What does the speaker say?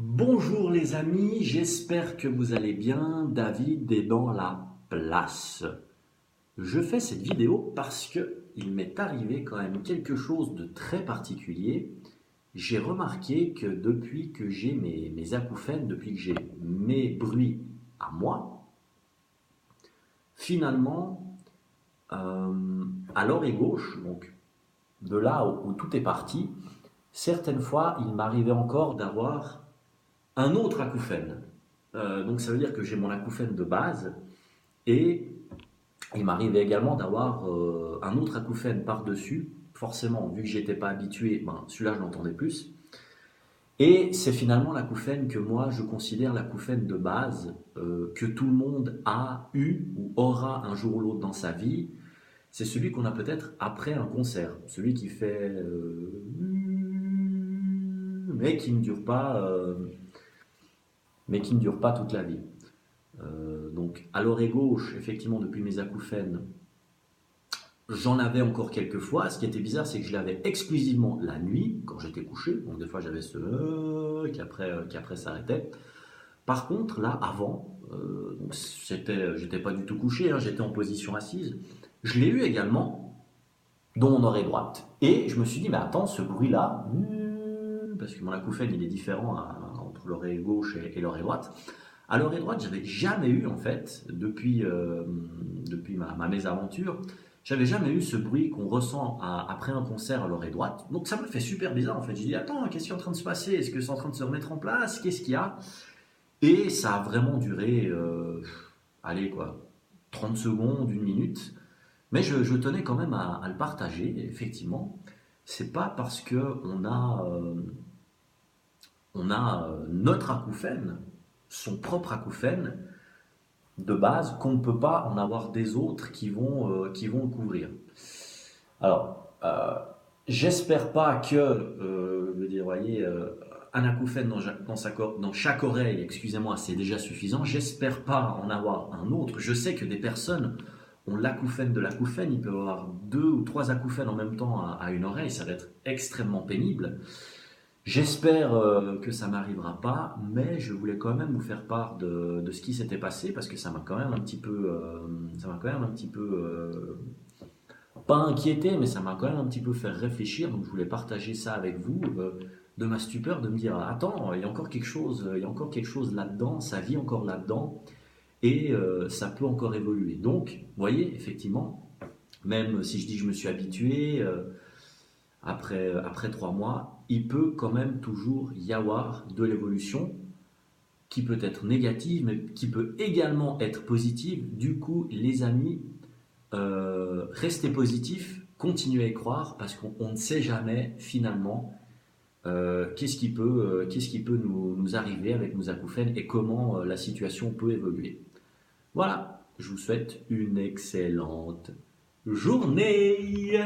Bonjour les amis, j'espère que vous allez bien. David est dans la place. Je fais cette vidéo parce que il m'est arrivé quand même quelque chose de très particulier. J'ai remarqué que depuis que j'ai mes acouphènes, depuis que j'ai mes bruits à moi, finalement, à l'oreille gauche, donc de là où tout est parti, certaines fois, il m'arrivait encore d'avoir un autre acouphène. Donc ça veut dire que j'ai mon acouphène de base et il m'arrivait également d'avoir un autre acouphène par-dessus. Forcément, vu que j'étais pas habitué, ben, celui-là je l'entendais plus. Et c'est finalement l'acouphène que moi je considère l'acouphène de base que tout le monde a eu ou aura un jour ou l'autre dans sa vie. C'est celui qu'on a peut-être après un concert, celui qui fait mais qui ne dure pas, toute la vie. Donc à l'oreille gauche, effectivement, depuis mes acouphènes, j'en avais encore quelques fois. Ce qui était bizarre, c'est que je l'avais exclusivement la nuit, quand j'étais couché. Donc des fois, j'avais ce qui après s'arrêtait. Par contre, là, avant, j'étais pas du tout couché, hein, j'étais en position assise. Je l'ai eu également dans mon oreille droite. Et je me suis dit, mais attends, ce bruit-là, parce que mon acouphène, il est différent entre l'oreille gauche et l'oreille droite. À l'oreille droite, j'avais jamais eu, en fait, depuis ma mésaventure, j'avais jamais eu ce bruit qu'on ressent après un concert à l'oreille droite. Donc ça me fait super bizarre, en fait. Je dis, attends, qu'est-ce qui est en train de se passer? Est-ce que c'est en train de se remettre en place? Qu'est-ce qu'il y a? Et ça a vraiment duré, allez, quoi, 30 secondes, une minute. Mais je tenais quand même à le partager, effectivement. C'est pas parce que on a notre acouphène, son propre acouphène de base, qu'on ne peut pas en avoir des autres qui vont le couvrir. Alors, j'espère pas que, je veux dire, voyez, un acouphène dans chaque oreille, excusez-moi, c'est déjà suffisant. J'espère pas en avoir un autre. Je sais que des personnes ont l'acouphène de l'acouphène, ils peuvent avoir deux ou trois acouphènes en même temps à une oreille, ça va être extrêmement pénible. J'espère que ça m'arrivera pas, mais je voulais quand même vous faire part de ce qui s'était passé parce que ça m'a quand même un petit peu, pas inquiété, mais ça m'a quand même un petit peu fait réfléchir. Donc je voulais partager ça avec vous, de ma stupeur, de me dire attends, il y a encore quelque chose, il y a encore quelque chose là-dedans, ça vit encore là-dedans et ça peut encore évoluer. Donc, vous voyez, effectivement, même si je dis que je me suis habitué. Après 3 mois, il peut quand même toujours y avoir de l'évolution qui peut être négative, mais qui peut également être positive. Du coup, les amis, restez positifs, continuez à y croire, parce qu'on ne sait jamais finalement qu'est-ce qui peut nous arriver avec nos acouphènes et comment la situation peut évoluer. Voilà, je vous souhaite une excellente journée.